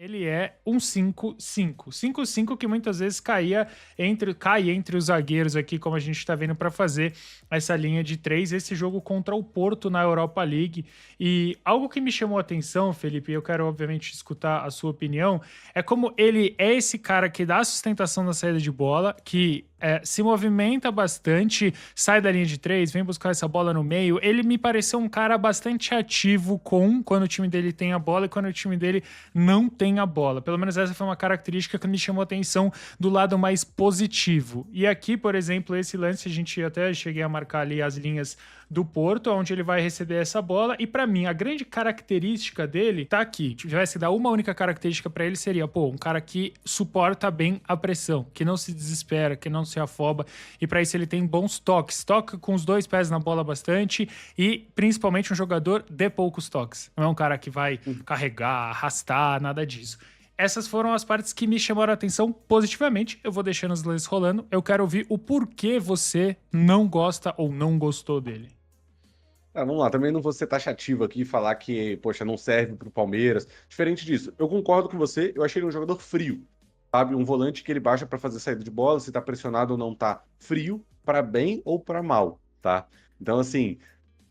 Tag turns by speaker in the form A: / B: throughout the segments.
A: Ele é um 5-5. 5-5 que muitas vezes cai entre os zagueiros aqui, como a gente está vendo, para fazer essa linha de três. Esse jogo contra o Porto na Europa League. E algo que me chamou a atenção, Felipe, e eu quero obviamente escutar a sua opinião, é como ele é esse cara que dá sustentação na saída de bola, que se movimenta bastante, sai da linha de três, vem buscar essa bola no meio. Ele me pareceu um cara bastante ativo quando o time dele tem a bola e quando o time dele não tem a bola. Pelo menos essa foi uma característica que me chamou a atenção do lado mais positivo. E aqui, por exemplo, esse lance, a gente até cheguei a marcar ali as linhas do Porto, onde ele vai receber essa bola. E para mim, a grande característica dele tá aqui. Se tivesse que dar uma única característica para ele, seria, um cara que suporta bem a pressão, que não se desespera, que não se afoba. E para isso ele tem bons toques. Toca com os dois pés na bola bastante e principalmente um jogador de poucos toques. Não é um cara que vai carregar, arrastar, nada disso. Essas foram as partes que me chamaram a atenção positivamente. Eu vou deixando os lances rolando. Eu quero ouvir o porquê você não gosta ou não gostou dele.
B: Vamos lá, também não vou ser taxativo aqui e falar que, poxa, não serve pro Palmeiras. Diferente disso, eu concordo com você, eu achei ele um jogador frio, sabe? Um volante que ele baixa para fazer saída de bola, se tá pressionado ou não tá frio, para bem ou para mal, tá? Então, assim,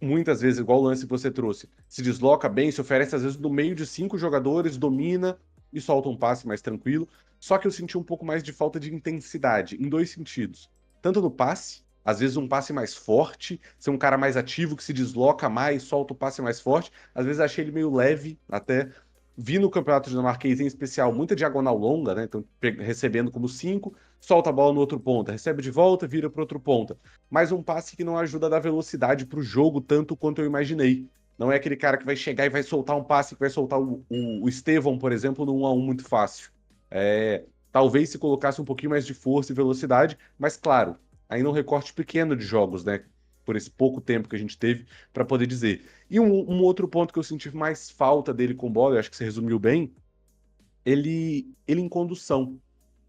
B: muitas vezes, igual o lance que você trouxe, se desloca bem, se oferece às vezes no meio de 5 jogadores, domina e solta um passe mais tranquilo. Só que eu senti um pouco mais de falta de intensidade, em dois sentidos. Tanto no passe, às vezes um passe mais forte, ser um cara mais ativo, que se desloca mais, solta o passe mais forte. Às vezes achei ele meio leve, até. Vi no campeonato dinamarquês, em especial, muita diagonal longa, né? Então, recebendo como 5, solta a bola no outro ponta, recebe de volta, vira para outro ponta. Mas um passe que não ajuda a dar velocidade para o jogo tanto quanto eu imaginei. Não é aquele cara que vai chegar e vai soltar um passe, que vai soltar o Estevão, por exemplo, no 1-1 muito fácil. Talvez se colocasse um pouquinho mais de força e velocidade, mas claro, ainda um recorte pequeno de jogos, né? Por esse pouco tempo que a gente teve para poder dizer. E um outro ponto que eu senti mais falta dele com bola, eu acho que você resumiu bem, ele em condução.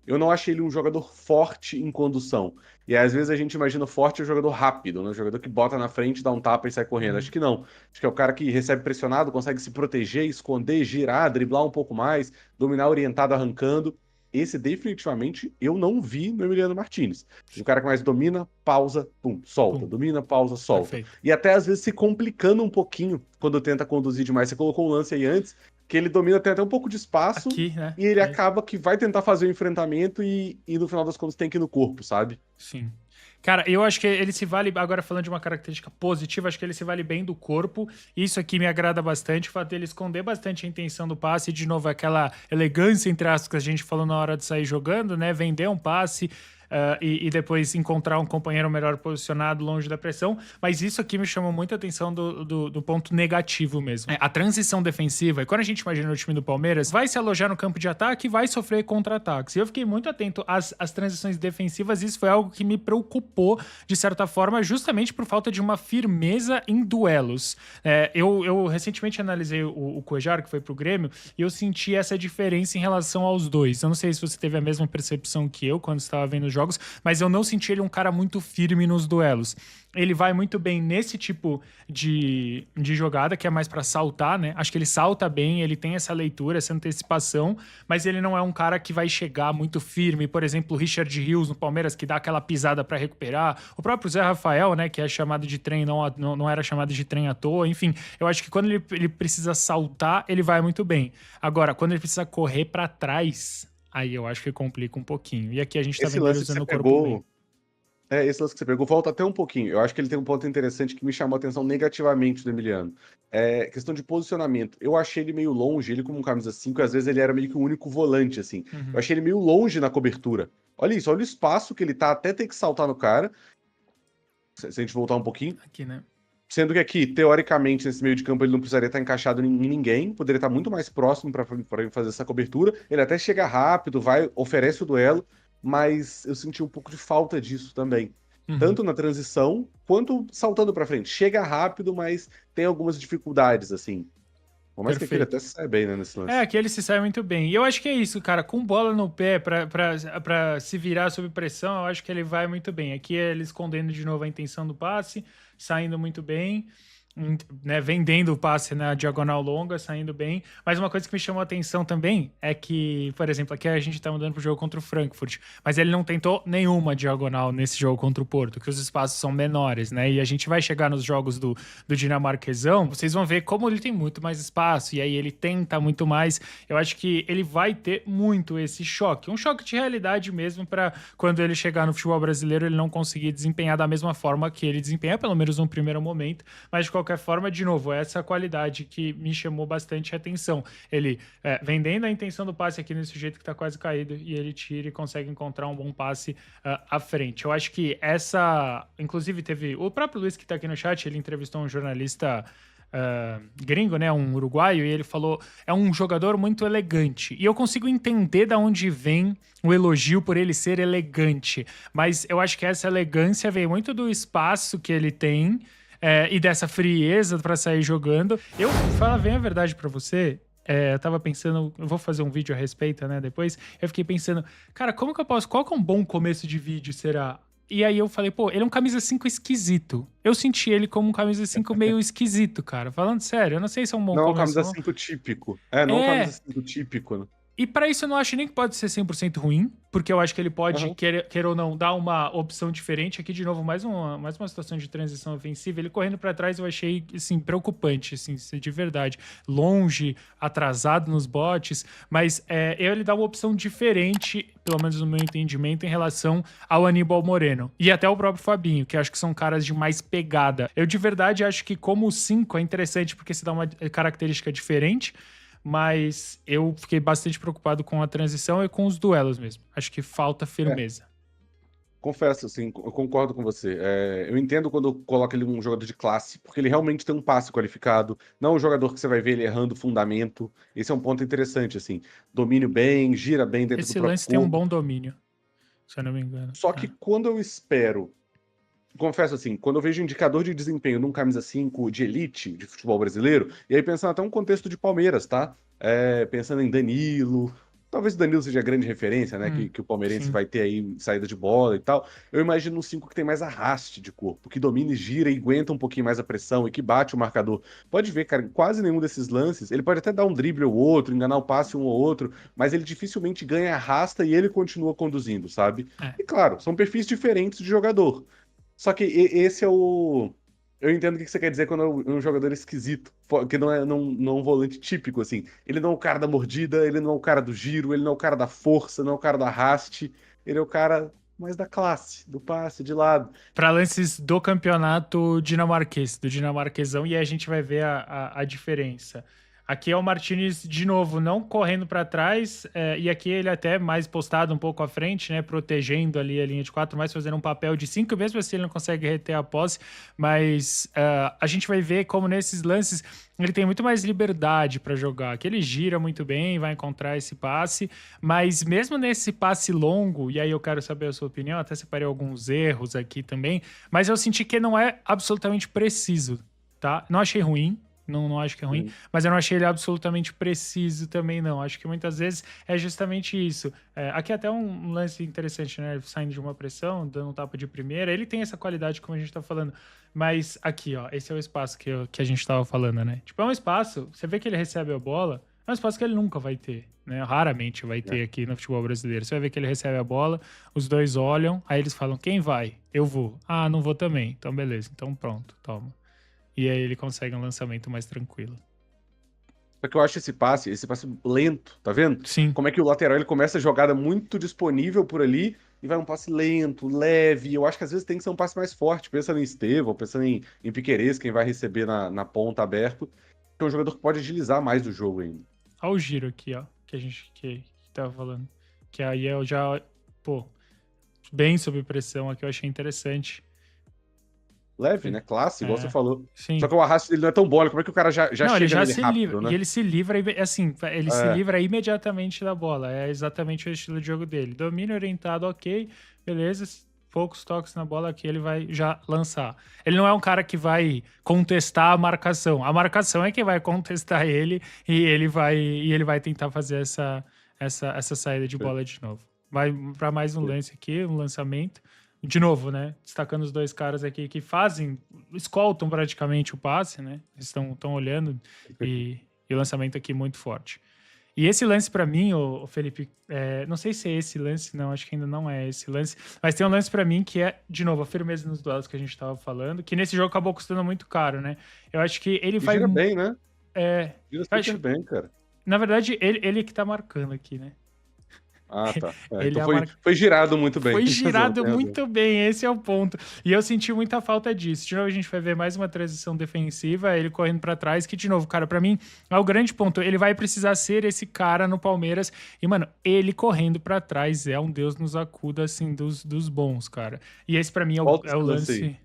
B: Eu não achei ele um jogador forte em condução. E às vezes a gente imagina forte o jogador rápido, né? O jogador que bota na frente, dá um tapa e sai correndo. Acho que não. Acho que é o cara que recebe pressionado, consegue se proteger, esconder, girar, driblar um pouco mais, dominar orientado, arrancando. Esse definitivamente eu não vi no Emiliano Martinez. O cara que mais domina, pausa, pum, solta.
A: Pum,
B: Domina, pausa, solta.
A: perfeito.
B: E até às vezes se complicando um pouquinho quando tenta conduzir demais. Você colocou um lance aí antes, que ele domina, tem até um pouco de espaço,
A: Aqui, né?
B: e ele acaba que vai tentar fazer o enfrentamento e no final das contas tem que ir no corpo, sabe?
A: Sim. Cara, eu acho que ele se vale, agora falando de uma característica positiva, acho que ele se vale bem do corpo. Isso aqui me agrada bastante, o fato dele esconder bastante a intenção do passe, e de novo, aquela elegância, entre aspas, que a gente falou na hora de sair jogando, né? Vender um passe. E depois encontrar um companheiro melhor posicionado longe da pressão, mas isso aqui me chamou muita atenção do ponto negativo mesmo. A transição defensiva, e quando a gente imagina o time do Palmeiras, vai se alojar no campo de ataque e vai sofrer contra-ataques. E eu fiquei muito atento às transições defensivas, e isso foi algo que me preocupou, de certa forma, justamente por falta de uma firmeza em duelos. Eu recentemente analisei o Cuéllar, que foi pro Grêmio, e eu senti essa diferença em relação aos dois. Eu não sei se você teve a mesma percepção que eu quando estava vendo os jogos, mas eu não senti ele um cara muito firme nos duelos. Ele vai muito bem nesse tipo de jogada, que é mais para saltar, né? Acho que ele salta bem, ele tem essa leitura, essa antecipação, mas ele não é um cara que vai chegar muito firme. Por exemplo, o Richard Rios no Palmeiras, que dá aquela pisada para recuperar. O próprio Zé Rafael, né? Que é chamado de trem, não era chamado de trem à toa. Enfim, eu acho que quando ele precisa saltar, ele vai muito bem. Agora, quando ele precisa correr para trás, aí eu acho que complica um pouquinho. E aqui a gente tá
B: Esse
A: vendo ele
B: lance que você
A: usando o corpo bem.
B: pegou, esse lance que você pegou, volta até um pouquinho. Eu acho que ele tem um ponto interessante que me chamou a atenção negativamente do Emiliano. É questão de posicionamento. Eu achei ele meio longe, ele como um camisa 5, às vezes ele era meio que o único volante, assim. Eu
A: Uhum.
B: achei ele meio longe na cobertura. Olha isso, olha o espaço que ele tá até ter que saltar no cara. Se a gente voltar um pouquinho.
A: Aqui, né?
B: Sendo que aqui, teoricamente, nesse meio de campo, ele não precisaria estar encaixado em ninguém, poderia estar muito mais próximo para fazer essa cobertura. Ele até chega rápido, vai, oferece o duelo, mas eu senti um pouco de falta disso também.
A: Uhum.
B: Tanto na transição, quanto saltando para frente. Chega rápido, mas tem algumas dificuldades, assim. Por mais que aquele
A: Perfeito.
B: até se saia bem, né, nesse lance.
A: Aqui ele se sai muito bem. E eu acho que é isso, cara. Com bola no pé, pra se virar sob pressão, eu acho que ele vai muito bem. Aqui ele escondendo de novo a intenção do passe, saindo muito bem. né, vendendo o passe na diagonal longa, saindo bem. Mas uma coisa que me chamou a atenção também é que, por exemplo, aqui a gente tá mudando pro jogo contra o Frankfurt, mas ele não tentou nenhuma diagonal nesse jogo contra o Porto, que os espaços são menores, né? E a gente vai chegar nos jogos do dinamarquesão, vocês vão ver como ele tem muito mais espaço, e aí ele tenta muito mais. Eu acho que ele vai ter muito esse choque, um choque de realidade mesmo, para quando ele chegar no futebol brasileiro ele não conseguir desempenhar da mesma forma que ele desempenha, pelo menos no primeiro momento. Mas de qualquer forma, de novo, essa qualidade que me chamou bastante atenção. Ele vendendo a intenção do passe aqui nesse sujeito que tá quase caído, e ele tira e consegue encontrar um bom passe à frente. Eu acho que essa... Inclusive teve... O próprio Luiz que tá aqui no chat, ele entrevistou um jornalista gringo, né, um uruguaio, e ele falou, é um jogador muito elegante. E eu consigo entender da onde vem o elogio por ele ser elegante, mas eu acho que essa elegância vem muito do espaço que ele tem, e dessa frieza para sair jogando. Eu falo bem a verdade para você. Eu tava pensando, eu vou fazer um vídeo a respeito, né, depois. Eu fiquei pensando, cara, como que eu posso, qual que é um bom começo de vídeo, será? E aí eu falei, pô, ele é um camisa 5 esquisito. Eu senti ele como um camisa 5 meio esquisito, cara. Falando sério, eu não sei se é um bom
B: Não é um
A: começo.
B: camisa 5 típico. Não é um camisa 5 típico, né?
A: E pra isso eu não acho nem que pode ser 100% ruim, porque eu acho que ele pode,
B: Uhum.
A: querer ou não, dar uma opção diferente. Aqui, de novo, mais uma situação de transição ofensiva. Ele correndo pra trás eu achei, assim, preocupante, assim, de verdade. Longe, atrasado nos botes, mas ele dá uma opção diferente, pelo menos no meu entendimento, em relação ao Aníbal Moreno. E até o próprio Fabinho, que acho que são caras de mais pegada. Eu, de verdade, acho que como 5 é interessante, porque se dá uma característica diferente, mas eu fiquei bastante preocupado com a transição e com os duelos mesmo. Acho que falta firmeza.
B: Confesso, assim, eu concordo com você. Eu entendo quando coloca ele um jogador de classe, porque ele realmente tem um passe qualificado, não é um jogador que você vai ver ele errando fundamento. Esse é um ponto interessante, assim. Domínio bem, gira bem dentro do
A: Esse
B: próprio
A: lance tem um
B: corpo.
A: bom domínio, se eu não me engano.
B: Só que quando eu espero, confesso assim, quando eu vejo indicador de desempenho num camisa 5 de elite de futebol brasileiro, e aí pensando até um contexto de Palmeiras, tá? Pensando em Danilo, talvez o Danilo seja a grande referência, né? Que o palmeirense
A: Sim.
B: vai ter aí saída de bola e tal. Eu imagino um 5 que tem mais arraste de corpo, que domina e gira e aguenta um pouquinho mais a pressão e que bate o marcador. Pode ver, cara, quase nenhum desses lances, ele pode até dar um drible ou outro, enganar o passe um ou outro, mas ele dificilmente ganha arrasta e ele continua conduzindo, sabe?
A: É.
B: E claro, são perfis diferentes de jogador. Só que esse é o. Eu entendo o que você quer dizer quando é um jogador esquisito, que não é um volante típico, assim. Ele não é o cara da mordida, ele não é o cara do giro, ele não é o cara da força, não é o cara do arraste. Ele é o cara mais da classe, do passe, de lado.
A: Para lances do campeonato dinamarquês, do dinamarquesão, e aí a gente vai ver a diferença. Aqui é o Martinez, de novo, não correndo para trás, e aqui ele até mais postado um pouco à frente, né, protegendo ali a linha de 4, mais fazendo um papel de 5, mesmo assim ele não consegue reter a posse, mas a gente vai ver como nesses lances ele tem muito mais liberdade para jogar, que ele gira muito bem, vai encontrar esse passe, mas mesmo nesse passe longo, e aí eu quero saber a sua opinião, até separei alguns erros aqui também, mas eu senti que não é absolutamente preciso, tá? Não achei ruim, não acho que é ruim, mas eu não achei ele absolutamente preciso também, não. Acho que muitas vezes é justamente isso. Aqui até um lance interessante, né? Saindo de uma pressão, dando um tapa de primeira. Ele tem essa qualidade, como a gente tá falando. Mas aqui, ó, esse é o espaço que a gente tava falando, né? Tipo, é um espaço, você vê que ele recebe a bola, é um espaço que ele nunca vai ter, né? Raramente vai ter aqui no futebol brasileiro. Você vai ver que ele recebe a bola, os dois olham, aí eles falam, quem vai? Eu vou. Ah, não vou também. Então, beleza. Então, pronto, toma. E aí ele consegue um lançamento mais tranquilo.
B: Só que eu acho esse passe lento, tá vendo?
A: Sim.
B: Como é que o lateral ele começa a jogada muito disponível por ali e vai um passe lento, leve. Eu acho que às vezes tem que ser um passe mais forte, pensando em Estevão, pensando em Piquerez, quem vai receber na ponta aberto, que é um jogador que pode agilizar mais o jogo ainda.
A: Olha o giro aqui, ó, que a gente que tava falando. Que aí eu já, pô, bem sob pressão aqui, eu achei interessante.
B: Leve, né? Classe, igual você falou.
A: Sim.
B: Só que o arrasto dele não é tão bom. Como é que o cara já
A: não,
B: chega
A: ele já
B: nele
A: se
B: rápido,
A: livra,
B: né?
A: e ele se livra, assim, ele se livra imediatamente da bola. É exatamente o estilo de jogo dele. Domínio orientado, ok, beleza. Poucos toques na bola que ele vai já lançar. Ele não é um cara que vai contestar a marcação. A marcação é que vai contestar ele e ele vai tentar fazer essa saída de bola de novo. Vai para mais um lance aqui, um lançamento. de novo, né? Destacando os dois caras aqui que escoltam praticamente o passe, né? Eles estão olhando e o lançamento aqui muito forte. E esse lance pra mim, o Felipe, não sei se é esse lance, não, acho que ainda não é esse lance, mas tem um lance pra mim que é, de novo, a firmeza nos duelos que a gente tava falando, que nesse jogo acabou custando muito caro, né? Eu acho que ele
B: E
A: vai...
B: gira bem, né? Gira
A: eu
B: super bem, cara.
A: na verdade, ele que tá marcando aqui, né?
B: Ah, tá.
A: Ele
B: Então
A: é a
B: foi girado muito bem.
A: Foi
B: Tem razão,
A: girado
B: tem razão.
A: muito bem, esse é o ponto. E eu senti muita falta disso. De novo, a gente vai ver mais uma transição defensiva, ele correndo pra trás, que, de novo, cara, pra mim, é o grande ponto. Ele vai precisar ser esse cara no Palmeiras. E, mano, ele correndo pra trás é um Deus nos acuda, assim, dos bons, cara. E esse, pra mim,
B: Volta
A: é o
B: esse lance aí.
A: lance...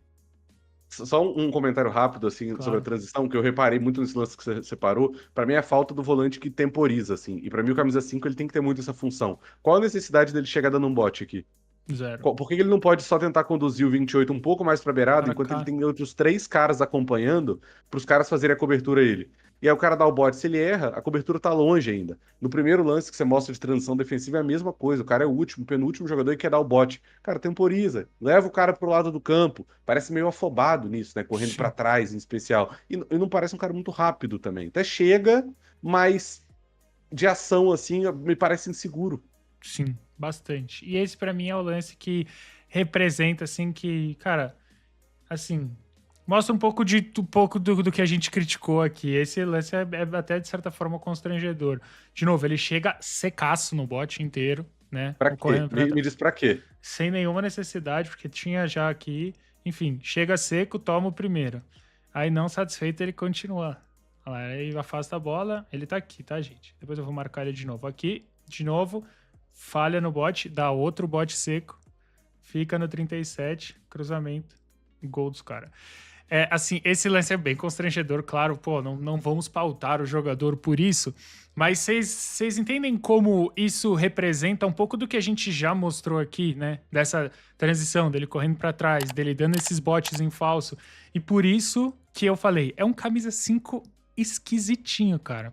B: Só um comentário rápido, assim, sobre a
A: Claro.
B: transição, que eu reparei muito nesse lance que você separou. Pra mim, é a falta do volante que temporiza, assim. E pra mim, o camisa 5 ele tem que ter muito essa função. Qual a necessidade dele chegar dando um bote aqui?
A: Zero.
B: Por que ele não pode só tentar conduzir o 28 um pouco mais pra beirada,
A: Para
B: enquanto ele
A: cá.
B: tem outros 3 caras acompanhando, pros caras fazerem a cobertura a ele? E aí o cara dá o bote, se ele erra, a cobertura tá longe ainda. No primeiro lance que você mostra de transição defensiva é a mesma coisa. O cara é o último, penúltimo jogador e quer dar o bote. Cara, temporiza. Leva o cara pro lado do campo. Parece meio afobado nisso, né? Correndo pra
A: Sim.
B: trás, em especial. E não parece um cara muito rápido também. Até chega, mas de ação, assim, me parece inseguro.
A: Sim, bastante. E esse, pra mim, é o lance que representa, assim, que, cara, assim, mostra um pouco do que a gente criticou aqui. Esse lance é até, de certa forma, constrangedor. De novo, ele chega secaço no bote inteiro, né?
B: Pra quê?
A: Correndo pra
B: Me diz pra quê?
A: sem nenhuma necessidade, porque tinha já aqui. Enfim, chega seco, toma o primeiro. Aí, não satisfeito, ele continua. Olha lá, aí afasta a bola, ele tá aqui, tá, gente? Depois eu vou marcar ele de novo. Aqui, de novo, falha no bote, dá outro bote seco, fica no 37, cruzamento, gol dos caras. Assim, esse lance é bem constrangedor, claro, pô, não vamos pautar o jogador por isso, mas vocês entendem como isso representa um pouco do que a gente já mostrou aqui, né? Dessa transição dele correndo pra trás, dele dando esses botes em falso. E por isso que eu falei, é um camisa 5 esquisitinho, cara.